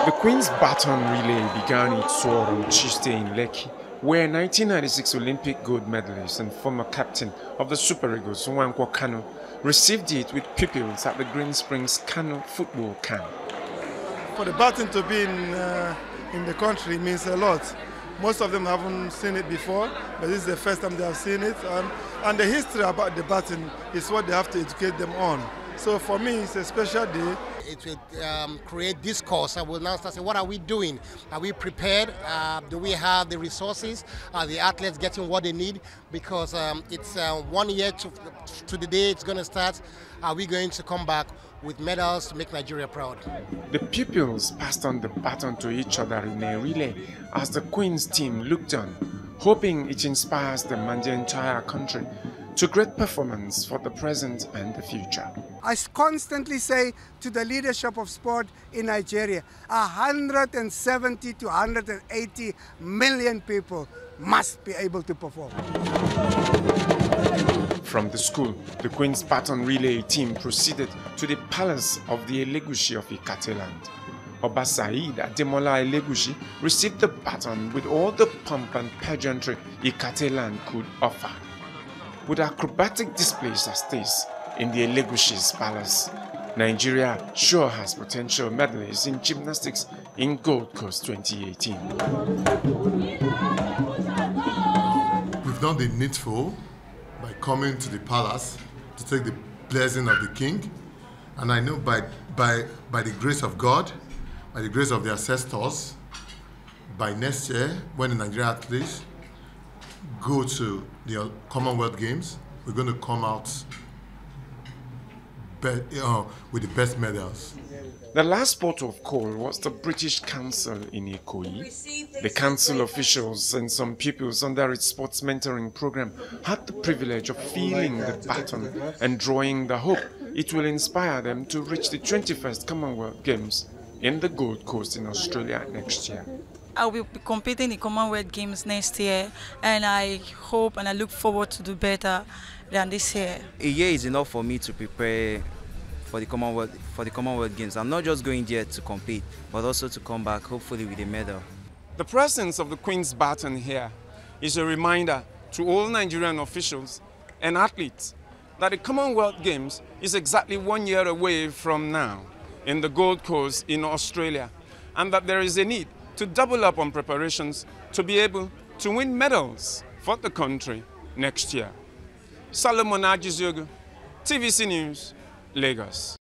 The Queen's Baton relay began its tour on Tuesday in Lekki, where 1996 Olympic gold medalist and former captain of the Super Eagles, Nwankwo Kanu, received it with pupils at the Green Springs Kanu football camp. For the Baton to be in the country means a lot. Most of them haven't seen it before, but this is the first time they have seen it. And the history about the Baton is what they have to educate them on. So for me, it's a special day. It will create discourse. I will now start saying, what are we doing? Are we prepared? Do we have the resources? Are the athletes getting what they need? Because it's 1 year to the day it's going to start. Are we going to come back with medals to make Nigeria proud? The pupils passed on the baton to each other in a relay as the Queen's team looked on, hoping it inspires them and the entire country to great performance for the present and the future. I constantly say to the leadership of sport in Nigeria, 170 to 180 million people must be able to perform. From the school, the Queen's Baton relay team proceeded to the palace of the Elegushi of Ikateland. Oba Said Ademola Elegushi received the baton with all the pomp and pageantry Ikateland could offer. With acrobatic displays as this in the Elegushi's palace, Nigeria sure has potential medalists in gymnastics in Gold Coast 2018. We've done the needful by coming to the palace to take the blessing of the king, and I know by the grace of God, by the grace of the ancestors, by next year when the Nigerian athletes go to the Commonwealth Games, we're going to come out with the best medals. The last port of call was the British Council in Ikoyi. The council officials and some pupils under its sports mentoring program had the privilege of feeling the baton and drawing the hope it will inspire them to reach the 21st Commonwealth Games in the Gold Coast in Australia next year. I will be competing in Commonwealth Games next year, and I hope and I look forward to do better than this year. A year is enough for me to prepare for the Commonwealth Games. I'm not just going there to compete, but also to come back, hopefully with a medal. The presence of the Queen's Baton here is a reminder to all Nigerian officials and athletes that the Commonwealth Games is exactly 1 year away from now in the Gold Coast in Australia, and that there is a need to double up on preparations to be able to win medals for the country next year. Solomon Ajiziogo, TVC News, Lagos.